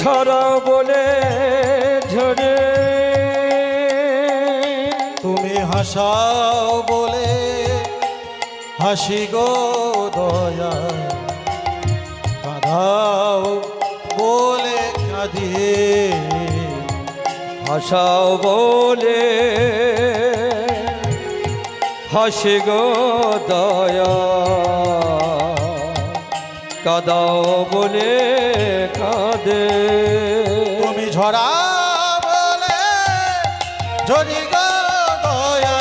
ছড়াও বলে ঝরে, তুমি হাসাও বলে হাসি গো দয়া, কাঁদাও বলে কাঁদি, হাসাও বলে হাসি গো দয়া, কাঁদাও বলে কাঁদে। তুমি ঝরা বলে ঝরি গো দয়া,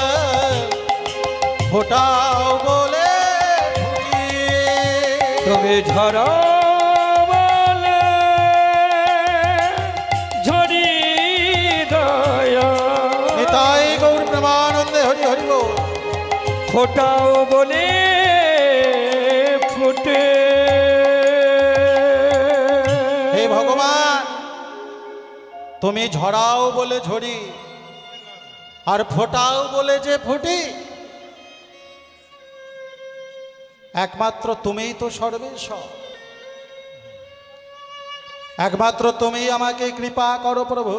ফোটাও বলে ফুটি। তুমি ঝরা বলে ঝরি দয়া, নিতাই গৌর প্রেমানন্দে হরি হরি বল। ফোটাও বলে ফুটে। হে ভগবান, তুমি ঝরাও বলে ঝরি আর ফোটাও বলে যে ফুটি, একমাত্র তুমিই তো সর্বেশ্বর। একমাত্র তুমি আমাকে কৃপা করো প্রভু।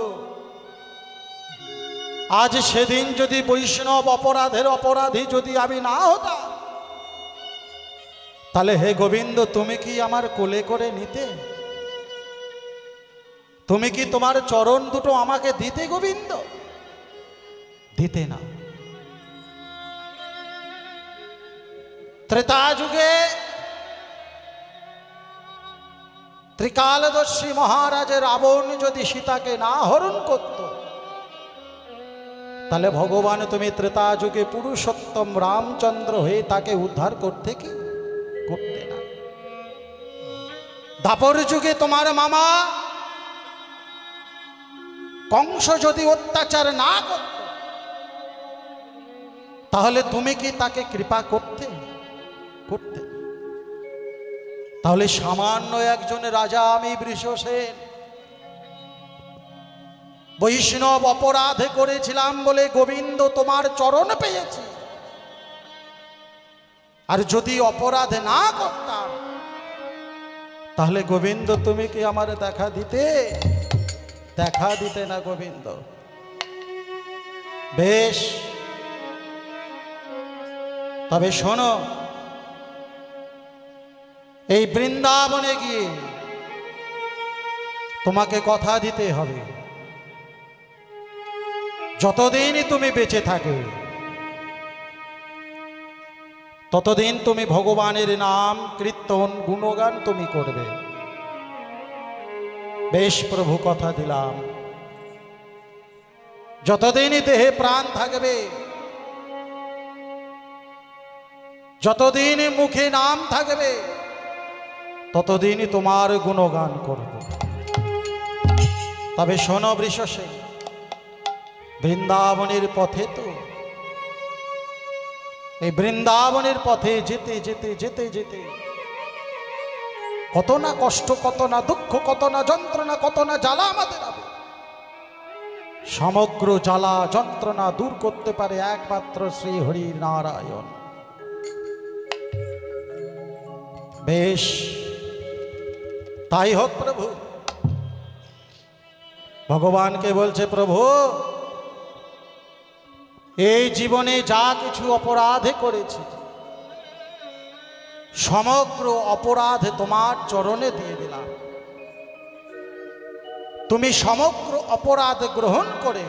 আজ সেদিন যদি বৈষ্ণব অপরাধের অপরাধী যদি আমি না হতাম, তাহলে হে গোবিন্দ তুমি কি আমার কোলে করে নিতে? তুমি কি তোমার চরণ দুটো আমাকে দিতে গোবিন্দ? দিতে না। ত্রেতা যুগে ত্রিকালদর্শী মহারাজের রাবণ যদি সীতাকে না হরণ করত, তাহলে ভগবান তুমি ত্রেতা যুগে পুরুষোত্তম রামচন্দ্র হয়ে তাকে উদ্ধার করতে কি করতে না। দাপর যুগে তোমার মামা কংস যদি অত্যাচার না করত, তাহলে তুমি কি তাকে কৃপা করতে? করতে। তাহলে সামান্য একজন রাজা আমি বৃষসেন, বৈষ্ণব অপরাধ করেছিলাম বলে গোবিন্দ তোমার চরণ পেয়েছি। আর যদি অপরাধ না করতাম, তাহলে গোবিন্দ তুমি কি আমার দেখা দিতে? দেখা দিতে না গোবিন্দ। বেশ, তবে শোনো, এই বৃন্দাবনে গিয়ে তোমাকে কথা দিতে হবে, যতদিন তুমি বেঁচে থাকবে ততদিন তুমি ভগবানের নাম কীর্তন গুণগান তুমি করবে। বেশ প্রভু, কথা দিলাম, যতদিনই দেহে প্রাণ থাকবে, যতদিন মুখে নাম থাকবে, ততদিনই তোমার গুণগান করব। তবে শোনো বৃষসেন, বৃন্দাবনের পথে তো, এই বৃন্দাবনের পথে যেতে যেতে যেতে যেতে কত না কষ্ট, কত না দুঃখ, কত না যন্ত্রণা, কত না জ্বালা আমাদের হবে। সমগ্র জ্বালা যন্ত্রণা দূর করতে পারে একমাত্র শ্রী হরি নারায়ণ। বেশ, তাই হোক প্রভু। ভগবানকে বলছে, প্রভু এই জীবনে যা কিছু অপরাধ করেছি, সমগ্র অপরাধ তোমার চরণে দিয়ে দিলাম। তুমি সমগ্র অপরাধ গ্রহণ করে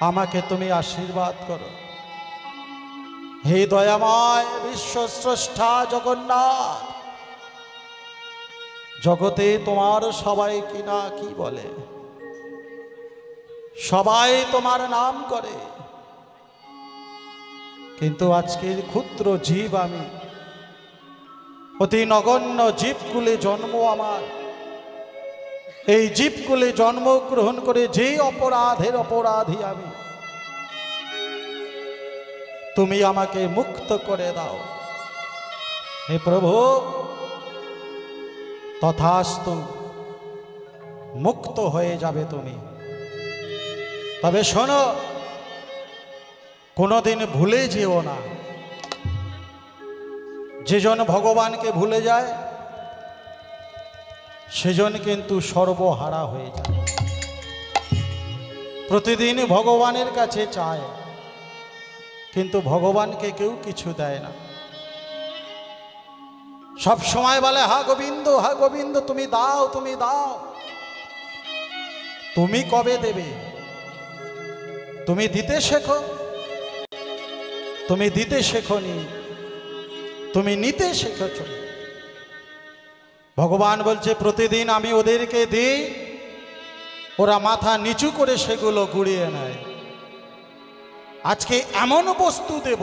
আমাকে তুমি আশীর্বাদ করো। হে দয়াময় বিশ্বস্রষ্টা জগন্নাথ, জগতে তোমার সবাই কিনা কি বলে, সবাই তোমার নাম করে, কিন্তু আজকের ক্ষুদ্র জীব আমি, অতি নগণ্য জীবকুলে জন্ম আমার। এই জীবকুলে জন্মগ্রহণ করে যে অপরাধের অপরাধী আমি, তুমি আমাকে মুক্ত করে দাও। হে প্রভু, তথাস্তু, মুক্ত হয়ে যাবে তুমি। তবে শোনো, কোনোদিন ভুলে যেও না, যে জন ভগবানকে ভুলে যায় সেজন কিন্তু সর্বহারা হয়ে যায়। প্রতিদিন ভগবানের কাছে চায়, কিন্তু ভগবানকে কেউ কিছু দেয় না। সব সময় বলে হা গোবিন্দ, হা গোবিন্দ, তুমি দাও, তুমি দাও। তুমি কবে দেবে? তুমি দিতে শেখো। তুমি দিতে শেখনি, তুমি নিতে শিখেছ। ভগবান বলছে প্রতিদিন আমি ওদেরকে দিই, ওরা মাথা নিচু করে সেগুলো গুড়িয়ে নেয়। আজকে এমন বস্তু দেব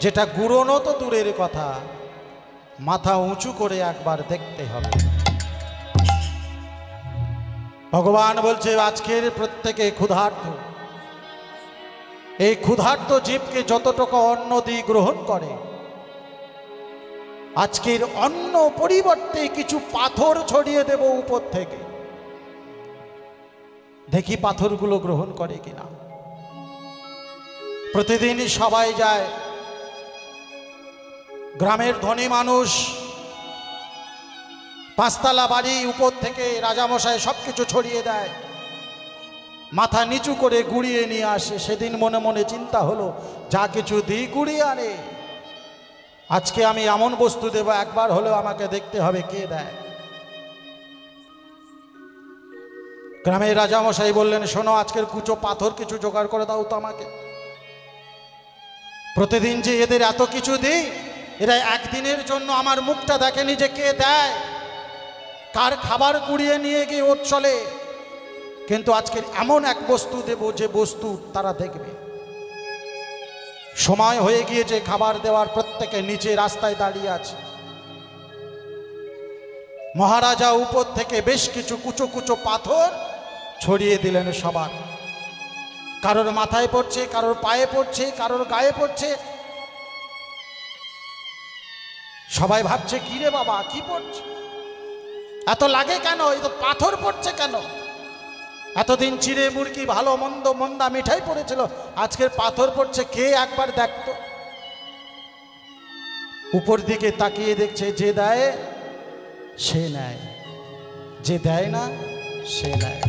যেটা গুড়োনো তো দূরের কথা, মাথা উঁচু করে একবার দেখতে হবে। ভগবান বলছে আজকের প্রত্যেকে ক্ষুধার্ত। এই ক্ষুধার্ত জীবকে যতটুকু অন্ন দিয়ে গ্রহণ করে, আজকের অন্ন পরিবর্তে কিছু পাথর ছড়িয়ে দেব উপর থেকে। দেখি পাথরগুলো গ্রহণ করে কিনা। প্রতিদিনই সবাই যায়, গ্রামের ধনী মানুষ পাঁচতলা বাড়ি উপর থেকে রাজামশাই সবকিছু ছড়িয়ে দেয়, মাথা নিচু করে গুড়িয়ে নিয়ে আসে। সেদিন মনে মনে চিন্তা হলো যা কিছু দিই গুড়িয়ে আনে, আজকে আমি এমন বস্তু দেব একবার হলেও আমাকে দেখতে হবে কে দেয়। গ্রামের রাজামশাই বললেন শোনো, আজকের কুচো পাথর কিছু জোগাড় করে দাও তো আমাকে। প্রতিদিন যে এদের এত কিছু দিই, এরা একদিনের জন্য আমার মুখটা দেখেনি যে কে দেয়, কার খাবার কুড়িয়ে নিয়ে গিয়ে ওর চলে। কিন্তু আজকের এমন এক বস্তু দেব যে বস্তু তারা দেখবে। সময় হয়ে গিয়েছে খাবার দেওয়ার, প্রত্যেকে নিচে রাস্তায় দাঁড়িয়ে আছে। মহারাজা উপর থেকে বেশ কিছু কুচো কুচো পাথর ছড়িয়ে দিলেন সবার। কারোর মাথায় পড়ছে, কারোর পায়ে পড়ছে, কারোর গায়ে পড়ছে। সবাই ভাবছে কি রে বাবা, কি পড়ছে, এত লাগে কেন, এই তো পাথর পড়ছে কেন? এতদিন চিড়ে মুরগি ভালো মন্দ মন্দা মিঠাই পড়েছিল, আজকের পাথর পড়ছে, কে একবার দেখতো। উপর দিকে তাকিয়ে দেখছে যে দেয় সে নেয়, যে দেয় না সে নেয়।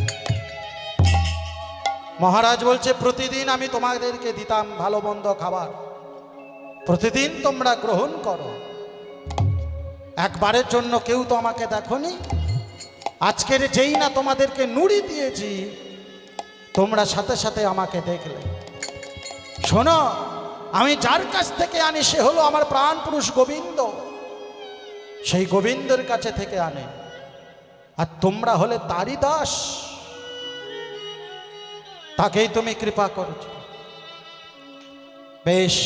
মহারাজ বলছে প্রতিদিন আমি তোমাদেরকে দিতাম ভালো মন্দ খাবার, প্রতিদিন তোমরা গ্রহণ করো, একবারের জন্য কেউ তো আমাকে দেখোনি। আজকের যেই না তোমাদেরকে নুড়ি দিয়েছি, তোমরা সাথে সাথে আমাকে দেখলে। শোনো, আমি যার কাছ থেকে আনি সে হলো আমার প্রাণ পুরুষ গোবিন্দ, সেই গোবিন্দের কাছে থেকে আনে, আর তোমরা হলে তারই দাস, তাকেই তুমি কৃপা করছো। বেশ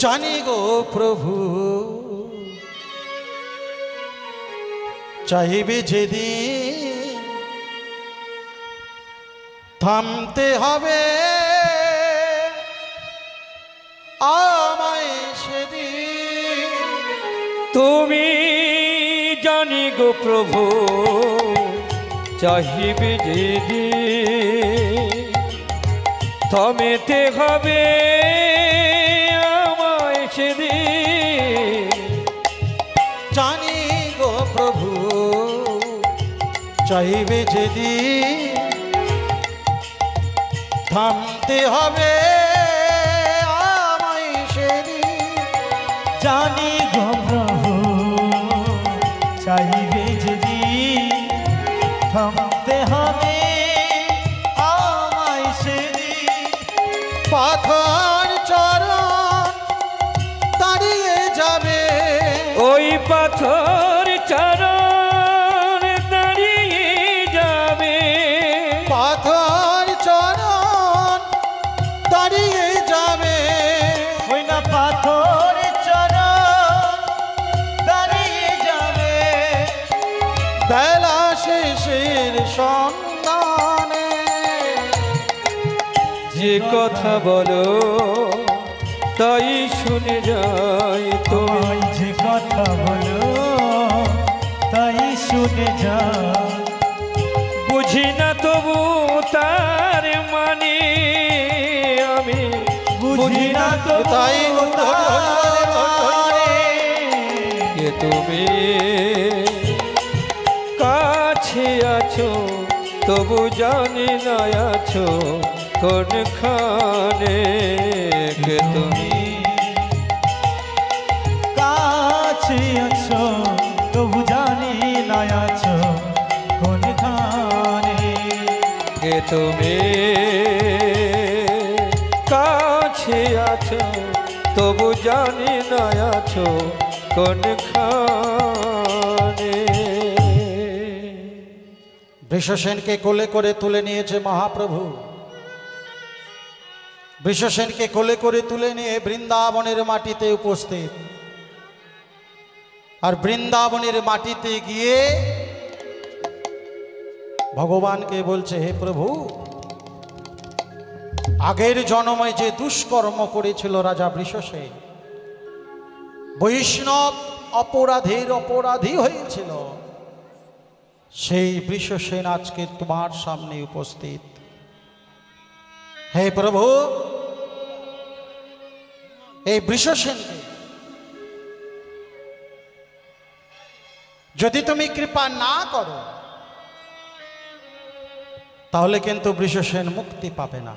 জানি গো প্রভু, চাইবে যেদিন থামতে হবে আমায় সেদিন। তুমি জানি গো প্রভু, চাহিবে যেদিন থামেতে হবে আমায় সেদিন। জানি গো প্রভু, চাইবে যেদিন থামতে হবে আমায় সেদিন। জানি গো প্রভু, চাইবে যেদিন থামতে হবে আমায় সেদিন। পাথর চরণ দাঁড়িয়ে যাবে, ওই পাথর চরণ দাঁড়িয়ে যাবে, পাথর চরণ দাঁড়িয়ে যাবে। ওই না পাথর চরণ দাঁড়িয়ে যাবে। বেলা শেষের সন্ধানে যে কথা বলো তাই শুনে যাই তুমি। তোমায় যে কথা বলো তাই শুনে যা। বুঝি না তবু তার মানে, আমি বুঝি না তবু তাই তার মানে। তুমি কাছে আছো তবু জানি না আছো কোনখানে কে তুমি কাছে আছো তবু জানি না আছো কোনখানে কে তুমি কাছে আছো তবু জানি না আছো কোনখানে। বৃষসেনকে কোলে করে তুলে নিয়েছে মহাপ্রভু। বৃষসেনকে কোলে করে তুলে নিয়ে বৃন্দাবনের মাটিতে উপস্থিত। আর বৃন্দাবনের মাটিতে গিয়ে ভগবানকে বলছে, হে প্রভু, আগের জন্মে যে দুষ্কর্ম করেছিল রাজা বৃষসেন, বৈষ্ণব অপরাধীর অপরাধী হয়েছিল, সেই বৃষসেন আজকে তোমার সামনে উপস্থিত। হে প্রভু, এই বৃষসেনকে যদি তুমি কৃপা না করো তাহলে কিন্তু বৃষসেন মুক্তি পাবে না।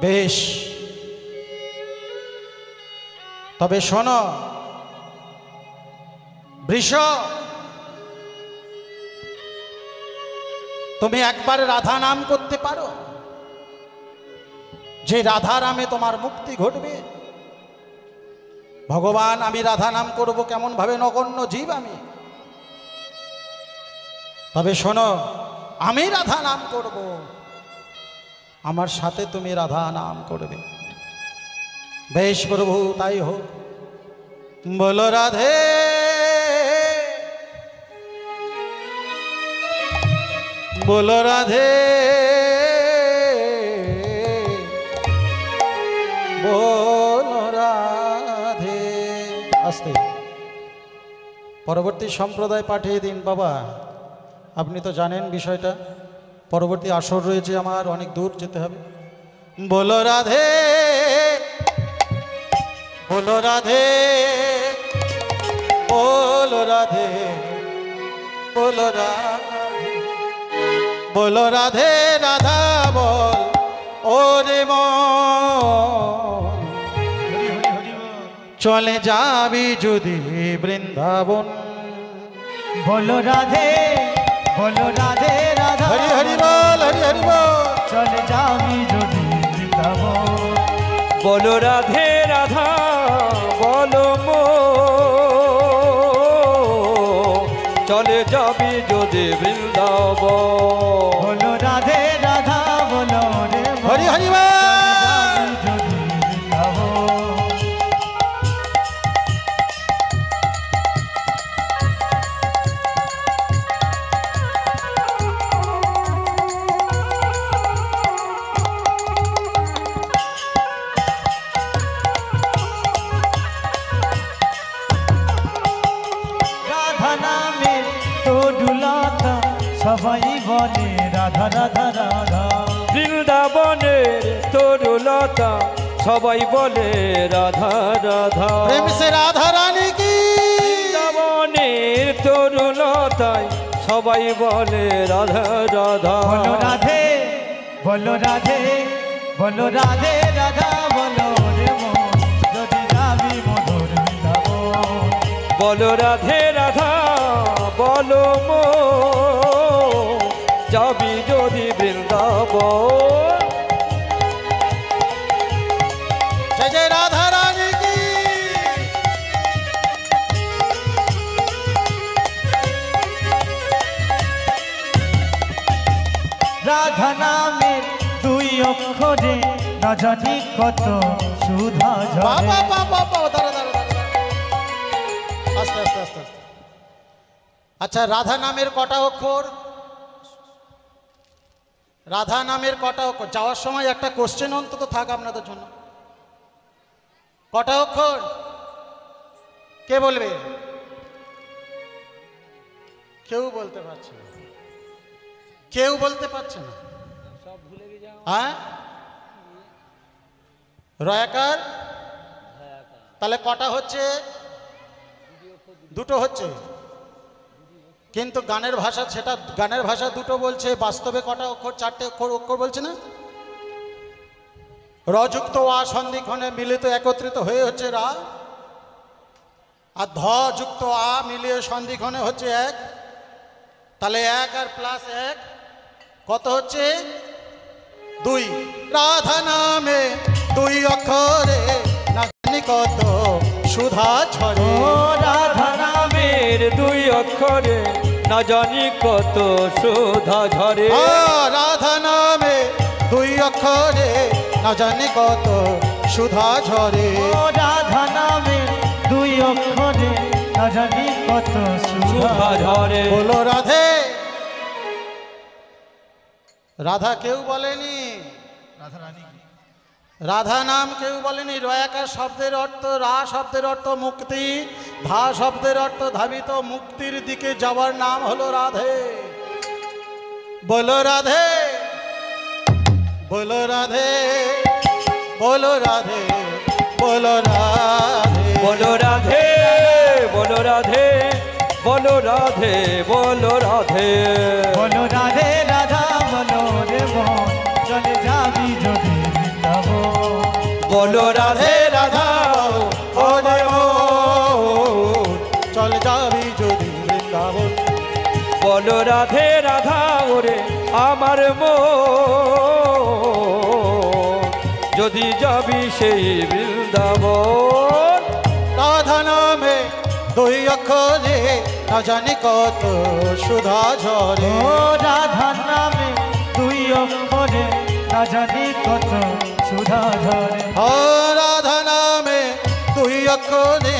বেশ, তবে শোনো বৃষ, তুমি একবার রাধা নাম করতে পারো, যে রাধা নামে তোমার মুক্তি ঘটবে। ভগবান, আমি রাধা নাম করব কেমন ভাবে? নগণ্য জীব আমি। তবে শোনো, আমি রাধা নাম করব, আমার সাথে তুমি রাধা নাম করবে। বেশ প্রভু, তাই হোক। বলো রাধে, বলো রাধে, বলো রাধে। আস্তে, পরবর্তী সম্প্রদায় পাঠিয়ে দিন বাবা। আপনি তো জানেন বিষয়টা, পরবর্তী আসর রয়েছে, আমার অনেক দূর যেতে হবে। বলো রাধে, বলো রাধে, বলো রাধে, বলো রাধে, বলো রাধে, রাধা বল ওরে মন, চলে যাবি যদি বৃন্দাবন। বলো রাধে, বলো রাধে, রাধা হরি হরি বল, হরি হরি বল। চলে যাবি যদি বৃন্দাবন। বলো রাধে রাধা বলো মো, চলে যাবি যদি বৃন্দাবন। বলো রাধে, রাধা বলো রে মন, হরি হরি বল। চলে যাবি যদি বৃন্দাবন। রাধা নামে তরুলতা সবাই বলে রাধা রাধা রাধা। বৃন্দাবনের তরুলতা সবাই বলে রাধা রাধা। প্রেম সে রাধা রানী কি, বৃন্দাবনের তরুলতায় সবাই বলে রাধা রাধা। বলো রাধে, বলো রাধে, বলো রাধে, রাধা বলো রে মন, যদি যাবি মধুর বৃন্দাবন। বলো রাধে রাধা বলো মো, যাবি যদি বৃন্দাবন। জয় জয় রাধা রানী কি। রাধা নামের দুই অক্ষরে না জানি কত সুধা ঝরে। বাবা বাবা বাবা, দাঁড়া দাঁড়া দাঁড়া। আস্তে আস্তে আস্তে আস্তে। আচ্ছা, রাধা নামের কটা অক্ষর? রাধা নামের কটা অক্ষর? যাওয়ার সময় একটা কোশ্চেন অন্তত থাক আপনাদের জন্য। কটা অক্ষর কে বলবে? কেউ বলতে পারছে না, কেউ বলতে পারছে না। হ্যাঁ, রয়াকার, তাহলে কটা হচ্ছে? দুটো হচ্ছে, কিন্তু গানের ভাষা সেটা গানের ভাষা দুটো বলছে, বাস্তবে কটা অক্ষর? চারটে অক্ষর বলছে না? রযুক্ত আ সন্ধিক্ষণে মিলিত একত্রিত হয়ে হচ্ছে রা, আর ধ যুক্ত আ মিলিয়ে সন্ধিক্ষণে হচ্ছে এক। তাহলে এক আর প্লাস এক কত হচ্ছে? দুই। রাধা নামে দুই অক্ষরে না জানি কত সুধা ঝরে। ও রাধা নামের দুই অক্ষরে না জানি কত সুধা ঝরে। রাধা নামে দুই অক্ষরে না জানি কত সুধা ঝরে। ও রাধা নামে দুই অক্ষরে না জানি কত সুধা সুধা ঝরে। বলো রাধে। রাধা কেউ বলেনি, রাধা রানী রাধা নাম কেউ বলেনি। রয়াকার শব্দের অর্থ, রা শব্দের অর্থ মুক্তি, ধা শব্দের অর্থ ধাবিত, মুক্তির দিকে যাওয়ার নাম হলো রাধে। বলো রাধে, বলো রাধে, বলো রাধে, বলো রাধে, বলো রাধে, বলো রাধে, বলো রাধে, বলো রাধে। বলো রাধে রাধা বলো রে মন চলে যাবি যদি বৃন্দাবন। বলো রাধে রাধা ওরে মন চল যাবি যদি বৃন্দাবন। বলো রাধে রাধা ওরে আমার মন যদি যাবি সেই বৃন্দাবন। রাধা নামে দুই অক্ষরে না জানি কত সুধা ঝরে। ও রাধা নামে দুই অক্ষরে না জানি কত সুধা ঝরে। ও রাধা নামে দুই অক্ষরে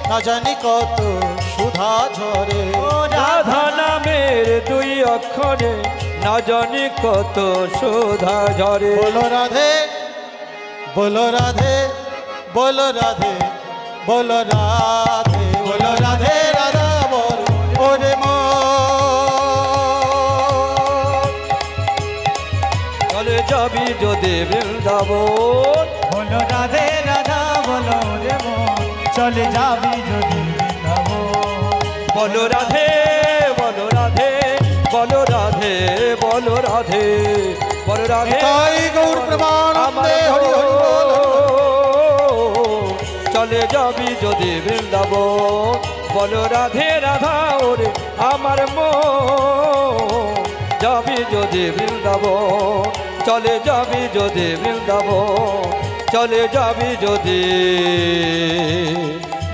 না জানি কত সুধা ঝরে। ও রাধা নামের দুই অক্ষরে না জানি কত সুধা ঝরে। বলো রাধে, বলো রাধে, বলো রাধে, বলো রাধে, বলো রাধে রাধা বল ওরে মন চলে যাবি যদি বৃন্দাবন। বলো রাধে রাধা বলো রে মন চলে যাবি যদি বৃন্দাবন। বলো রাধে, বলো রাধে, বলো রাধে, বলো রাধে, বলো রাধে। তাই গৌর প্রেমানন্দে হরি হরি বল। চলে যাবি যদি বৃন্দাবন। বলো রাধে রাধা ওরে আমার মন যাবি যদি বৃন্দাবন। চলে যাবি যদি বৃন্দাবন, চলে যাবি যদি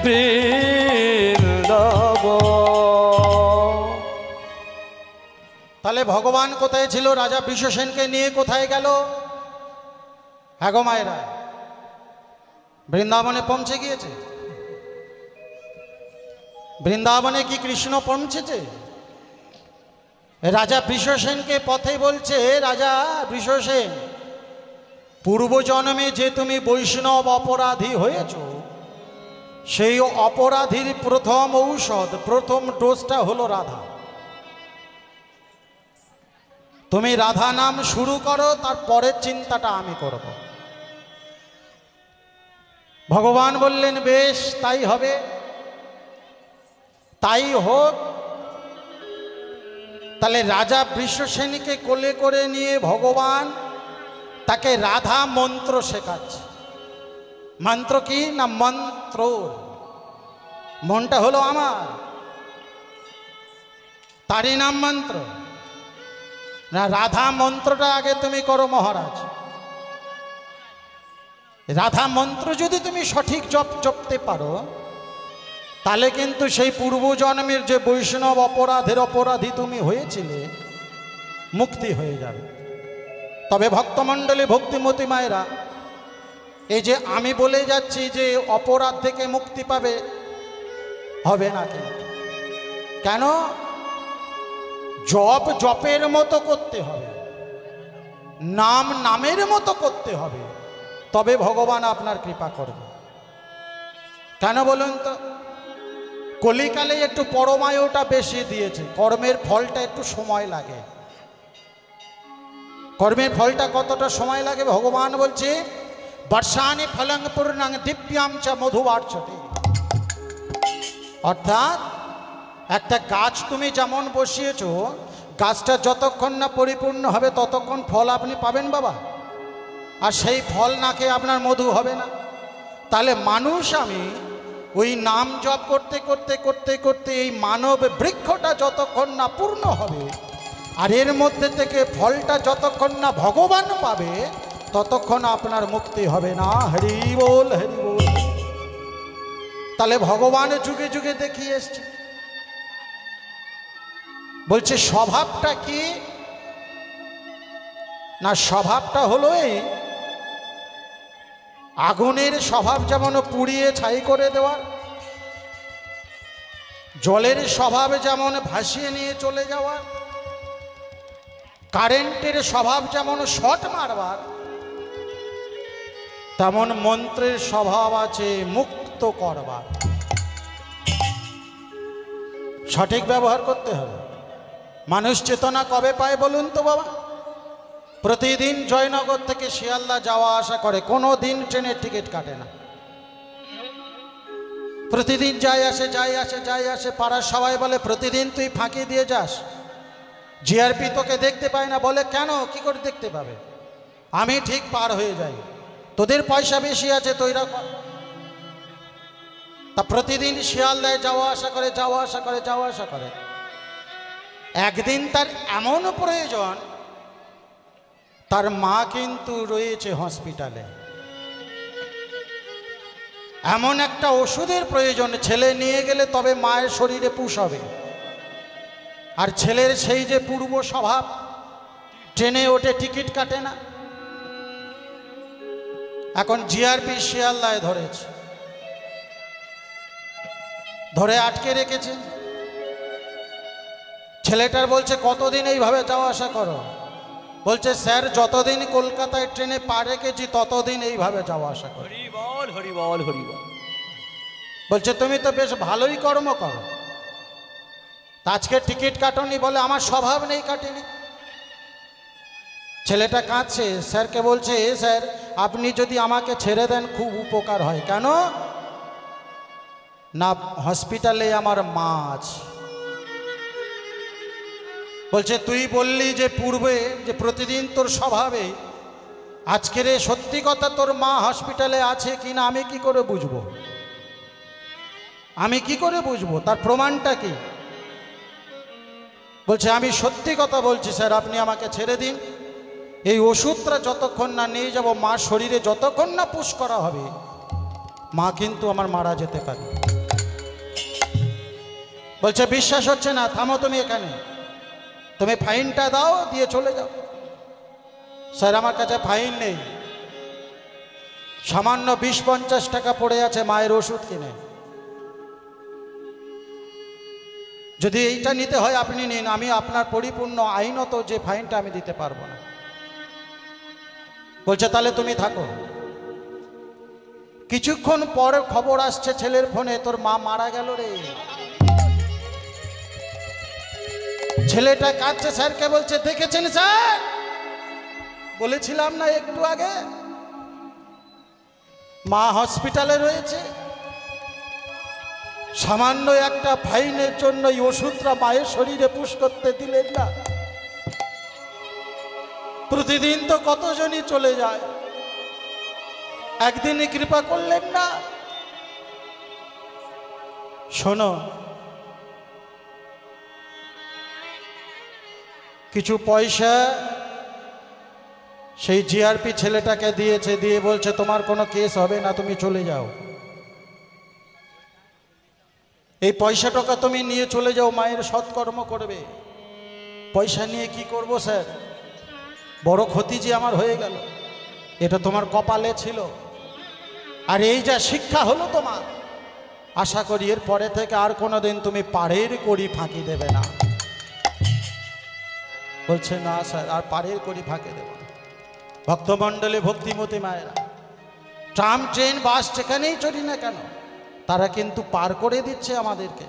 বৃন্দাবন। তাহলে ভগবান কোথায় ছিল? রাজা বিশ্বসেনকে নিয়ে কোথায় গেল? হ্যাঁ গো মায়েরা, বৃন্দাবনে পৌঁছে গিয়েছে। বৃন্দাবনে কি কৃষ্ণ পৌঁছেছে? রাজা বৃষসেনকে পথে বলছে, রাজা বৃষসেন, পূর্বজন্মে যে তুমি বৈষ্ণব অপরাধী হয়েছ, সেই অপরাধীর প্রথম ঔষধ, প্রথম ডোজটা হলো রাধা। তুমি রাধা নাম শুরু করো, তার পরের চিন্তাটা আমি করব। ভগবান বললেন, বেশ তাই হবে, তাই হোক। তাহলে রাজা বৃষসেনকে কোলে করে নিয়ে ভগবান তাকে রাধা মন্ত্র শেখাচ্ছে। মন্ত্র কি না? মন্ত্র। মনটা হলো আমার, তারই নাম মন্ত্র। না, রাধা মন্ত্রটা আগে তুমি করো মহারাজ। রাধা মন্ত্র যদি তুমি সঠিক জপতে পারো, তাহলে কিন্তু সেই পূর্বজন্মের যে বৈষ্ণব অপরাধের অপরাধী তুমি হয়েছিলে, মুক্তি হয়ে যাবে। তবে ভক্তমণ্ডলী, ভক্তিমতী মায়েরা, এই যে আমি বলে যাচ্ছি যে অপরাধ থেকে মুক্তি পাবে, হবে না। কেন? জপ জপের মতো করতে হবে, নাম নামের মতো করতে হবে, তবে ভগবান আপনার কৃপা করবে। কেন বলুন তো? কলিকালে একটু পরমায়ুটা বেশি দিয়েছে, কর্মের ফলটা একটু সময় লাগে। কর্মের ফলটা কতটা সময় লাগে ভগবান বলছে, বর্ষানি ফলং পূর্ণং দিব্যাং চ মধুবার্চতে। অর্থাৎ একটা গাছ তুমি যেমন বসিয়েছো, গাছটা যতক্ষণ না পরিপূর্ণ হবে ততক্ষণ ফল আপনি পাবেন বাবা, আর সেই ফল না খেয়ে আপনার মধু হবে না। তাহলে মানুষ আমি ওই নাম জপ করতে করতে করতে করতে এই মানব বৃক্ষটা যতক্ষণ না পূর্ণ হবে, আর এর মধ্যে থেকে ফলটা যতক্ষণ না ভগবান পাবে ততক্ষণ আপনার মুক্তি হবে না। হরি বল, হরি বল। তাহলে ভগবান যুগে যুগে দেখিয়ে এসছে। বলছে স্বভাবটা কি না, স্বভাবটা হলো এই আগুনের স্বভাব যেমন পুড়িয়ে ছাই করে দেওয়ার, জলের স্বভাব যেমন ভাসিয়ে নিয়ে চলে যাওয়ার, কারেন্টের স্বভাব যেমন শর্ট মারবার, তেমন মন্ত্রের স্বভাব আছে মুক্ত করবার। সঠিক ব্যবহার করতে হবে। মানুষ চেতনা কবে পায় বলুন তো বাবা? প্রতিদিন জয়নগর থেকে শিয়ালদা যাওয়া আসা করে, কোনো দিন ট্রেনের টিকিট কাটে না, প্রতিদিন যাই আসে যাই আসে যাই আসে। পাড়ার সবাই বলে প্রতিদিন তুই ফাঁকি দিয়ে যাস, জিআরপি তোকে দেখতে পায় না। বলে কেন, কি করে দেখতে পাবে? আমি ঠিক পার হয়ে যাই, তোদের পয়সা বেশি আছে তৈরা কর। তা প্রতিদিন শিয়ালদায় যাওয়া আসা করে যাওয়া আসা করে যাওয়া আসা করে। একদিন তার এমন প্রয়োজন, তার মা কিন্তু রয়েছে হসপিটালে, এমন একটা ওষুধের প্রয়োজন, ছেলে নিয়ে গেলে তবে মায়ের শরীরে পুষ হবে। আর ছেলের সেই যে পূর্ব স্বভাব, ট্রেনে ওঠে টিকিট কাটে না। এখন জিআরপি শিয়ালদায় ধরেছে, ধরে আটকে রেখেছে। ছেলেটার বলছে কতদিন এইভাবে যাওয়া আসা করো? বলছে স্যার যতদিন কলকাতায় ট্রেনে পা রেখেছি ততদিন এইভাবে যাওয়া আসা করো। হরি বল, হরি বল, হরি বল। বলছে তুমি তো বেশ ভালোই কর্ম করো, তা আজকে টিকিট কাটনি? বলে আমার স্বভাব নেই, কাটিনি। ছেলেটা কাঁদছে, স্যারকে বলছে স্যার আপনি যদি আমাকে ছেড়ে দেন খুব উপকার হয়। কেন না, হসপিটালে আমার মা আছে। বলছে তুই বললি যে পূর্বে যে প্রতিদিন তোর স্বভাবে, আজকের সত্যি কথা তোর মা হসপিটালে আছে কিনা আমি কি করে বুঝবো? আমি কি করে বুঝবো? তার প্রমাণটা কি? বলছে আমি সত্যি কথা বলছি স্যার, আপনি আমাকে ছেড়ে দিন। এই ওষুধটা যতক্ষণ না নিয়ে যাব মার শরীরে, যতক্ষণ না পুশ করা হবে, মা কিন্তু আমার মারা যেতে পারে। বলছে বিশ্বাস হচ্ছে না, থামো তুমি এখানে, তুমি ফাইনটা দাও, দিয়ে চলে যাও। স্যার আমার কাছে ফাইন নেই, সামান্য 20-50 টাকা পড়ে আছে মায়ের ওষুধ কিনে, যদি এইটা নিতে হয় আপনি নিন, আমি আপনার পরিপূর্ণ আইনত যে ফাইনটা আমি দিতে পারবো না। বলছে তাহলে তুমি থাকো। কিছুক্ষণ পর খবর আসছে ছেলের ফোনে, তোর মা মারা গেল রে। ছেলেটা কাঁদছে, স্যারকে বলছে দেখেছেন স্যার, বলেছিলাম না একটু আগে মা হসপিটালে রয়েছে। সামান্য একটা ফাইনের জন্য এই ওষুধটা মায়ের শরীরে পুশ করতে দিলেন না। প্রতিদিন তো কতজনই চলে যায়, একদিনই কৃপা করলেন না। শোনো, কিছু পয়সা সেই জিআরপি ছেলেটাকে দিয়েছে, দিয়ে বলছে তোমার কোনো কেস হবে না, তুমি চলে যাও। এই পয়সা টাকা তুমি নিয়ে চলে যাও, মায়ের সৎকর্ম করবে। পয়সা নিয়ে কি করব স্যার, বড় ক্ষতি যে আমার হয়ে গেল, এটা তোমার কপালে ছিল। আর এই যা শিক্ষা হলো তোমার, আশা করি এর পরে থেকে আর কোনোদিন তুমি পাড়ের কড়ি ফাঁকি দেবে না। বলছে না স্যার, আর পাড়ের কড়ি ফাঁকি দেব না। ভক্তমণ্ডলী ভক্তিমতী মায়েরা, ট্রাম ট্রেন বাস যেখানেই চলি না কেন, তারা কিন্তু পার করে দিচ্ছে আমাদেরকে।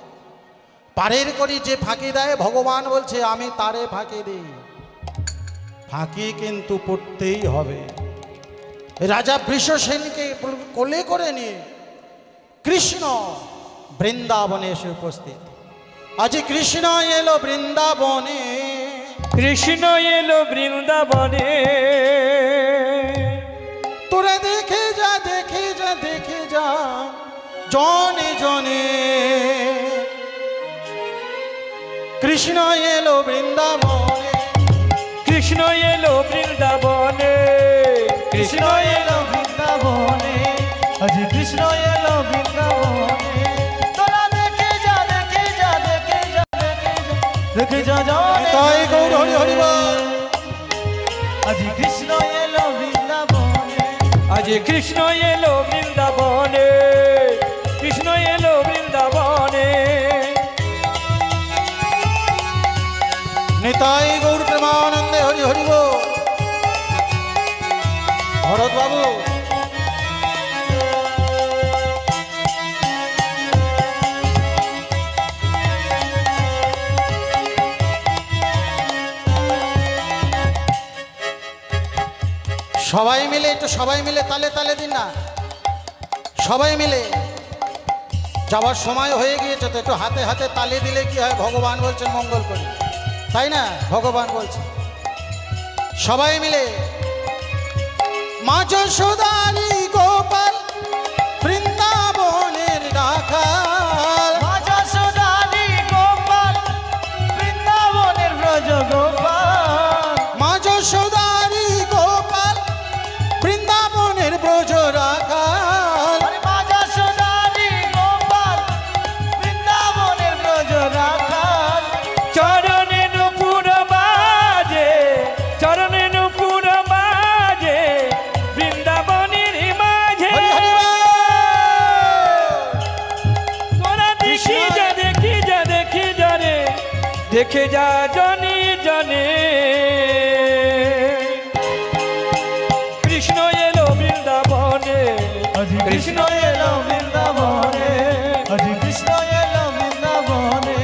পারের করি যে ফাঁকি দেয়, ভগবান বলছে আমি তারে ফাঁকি দিই। ফাঁকি কিন্তু পড়তেই হবে। রাজা বৃষসেনকে কোলে করে নিয়ে কৃষ্ণ বৃন্দাবনে এসে উপস্থিত। আজ কৃষ্ণ এলো বৃন্দাবনে, কৃষ্ণ এলো বৃন্দাবনে, তোরা দেখে যা দেখে যা দেখে যা জনে জনে। কৃষ্ণ এলো বৃন্দাবনে, কৃষ্ণ এলো বৃন্দাবনে, কৃষ্ণ এলো বৃন্দাবনে, আজ কৃষ্ণ এলো বৃন্দাবনে। তোরা দেখে যা দেখে যা দেখে যা দেখে যা দেখে যা জনে তাই গৌর জনে। হরি হরি বল। আজ কৃষ্ণ এলো বৃন্দাবনে, আজ কৃষ্ণ এলো বৃন্দাবনে, কৃষ্ণ এলো বৃন্দাবনে। নিতাই গৌর প্রেমানন্দে হরি হরি বল। ভরত বাবু সবাই মিলে একটু সবাই মিলে তালে তালে দিন না, সবাই মিলে। যাওয়ার সময় হয়ে গিয়েছে তো একটু হাতে হাতে তালি দিলে কি হয়, ভগবান বলছেন মঙ্গল করি, তাই না? ভগবান বলছে সবাই মিলে। মা যশোদারি গোপাল বৃন্দাবনের রাখাল, মা যশোদারি গোপাল বৃন্দাবনের ব্রজ গোপাল। মা যশোদারি গোপাল বৃন্দাবনের ব্রজ রাখাল। আরে মা যশোদারি গোপাল বৃন্দাবনের ব্রজ রাখাল। চরণে নূপুর বাজে, চরণে নূপুর বাজে বৃন্দাবনের মাঝে। হরি হরি বল। তোরা দেখি যা দেখি যা দেখি যা রে, দেখে যা জনে জনে। কৃষ্ণ এলো বৃন্দাবনে, আজ কৃষ্ণ এলো বৃন্দাবনে, আজ কৃষ্ণ এলো বৃন্দাবনে।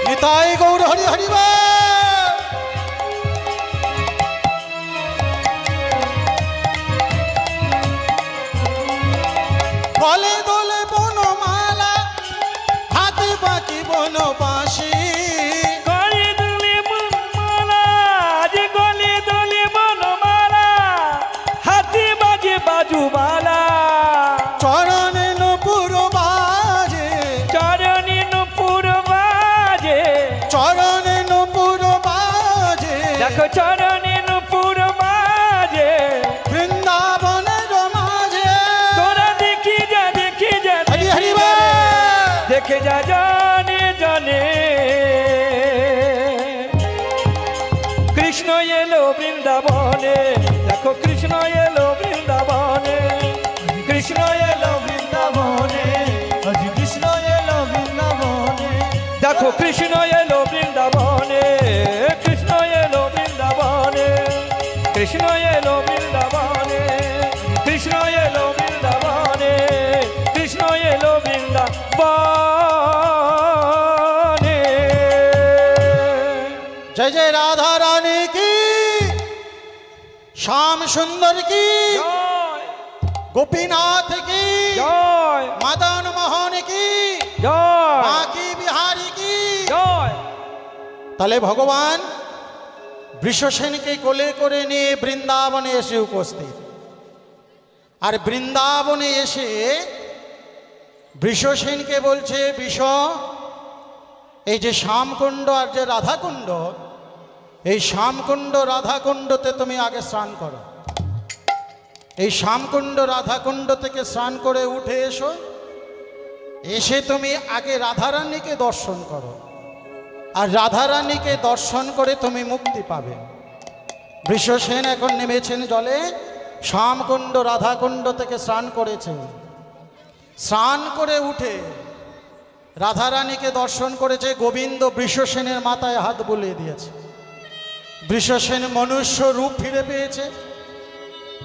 নিতাই গৌর হরি হরি বল। গলে দোলে বনমালা, হাতে বাকি বনবাসী। গলে দোলে বনমালা, যে গলে দোলে বনমালা, হাতে বাজে বাজুবালা। চরণে নূপুর বাজে, চরণে নূপুর বাজে, চরণে নূপুর বাজে। দেখো চরণে নূপুর বাজে। বৃন্দাবনের মাঝে তোরা দেখি যা দেখি যা হরি হরি দেখি বল। যা রে, দেখে যা জনে জনে। কৃষ্ণ এলো বৃন্দাবনে, দেখো কৃষ্ণ এলো বৃন্দাবনে, কৃষ্ণ এলো বৃন্দাবনে, আজ কৃষ্ণ এলো বৃন্দাবনে। দেখো কৃষ্ণ এলো বৃন্দাবনে, কৃষ্ণ এলো বৃন্দাবনে, কৃষ্ণ এলো বৃন্দাবনে, কৃষ্ণ এলো বৃন্দাবনে, কৃষ্ণ এলো বৃন্দাবনে। জয় জয় রাধা রানী কি, শ্যাম সুন্দর কি, জয় গোপীনাথ কি, জয় মদন মোহন কি, জয় বাঁকি বিহারী কি। জয়। তাহলে ভগবান বৃষসেনকে কোলে করে নিয়ে বৃন্দাবনে এসে উপস্থিত। আর বৃন্দাবনে এসে বৃষসেনকে বলছে, বৃষ, এই যে শ্যামকুণ্ড আর যে রাধাকুণ্ড, এই শ্যামকুণ্ড রাধাকুণ্ডতে তুমি আগে স্নান করো। এই শ্যামকুণ্ড রাধাকুণ্ড থেকে স্নান করে উঠে এসো, এসে তুমি আগে রাধারানীকে দর্শন করো, আর রাধারানীকে দর্শন করে তুমি মুক্তি পাবে। বৃষসেন এখন নেমেছেন জলে, শ্যামকুণ্ড রাধাকুণ্ড থেকে স্নান করেছেন। স্নান করে উঠে রাধারানীকে দর্শন করেছে। গোবিন্দ বৃষসেনের মাথায় হাত বুলিয়ে দিয়েছে। বৃষসেন মনুষ্য রূপ ফিরে পেয়েছে।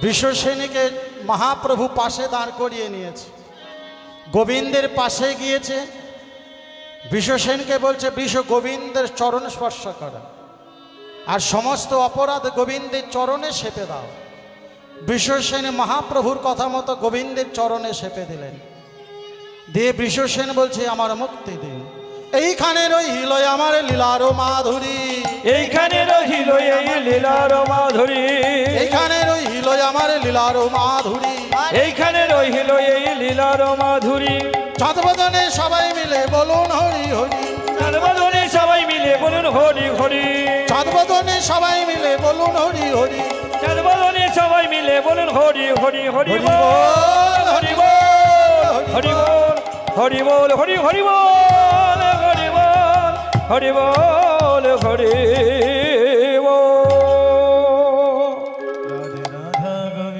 বৃষসেনকে মহাপ্রভু পাশে দাঁড় করিয়ে নিয়েছে, গোবিন্দের পাশে গিয়েছে। বিশ্বসেনকে বলছে বিষ গোবিন্দের চরণ স্পর্শ করা, আর সমস্ত অপরাধ গোবিন্দের চরণে সেপে দাও। বিশ্বসেন মহাপ্রভুর কথা মতো গোবিন্দের চরণে সেপে দিলেন। দিয়ে বিশ্বসেন বলছে আমার মুক্তি দিন। এইখানে রহিল আমার লীলার মাধুরী, এইখানে রহিল এই লীলার মাধুরী, এইখানে রহিল আমার লীলার মাধুরী, এইখানে রহিল এই লীলার মাধুরী। চাঁদবদনে সবাই মিলে বলুন হরি হরি, চাঁদবদনে সবাই মিলে বলুন হরি হরি, চাঁদবদনে সবাই মিলে বলুন হরি হরি, চাঁদবদনে সবাই মিলে বলুন হরি হরি হরি বল হরি বল হরি বল হরি বল হরি হরি বল হরি বল হরি বল হরি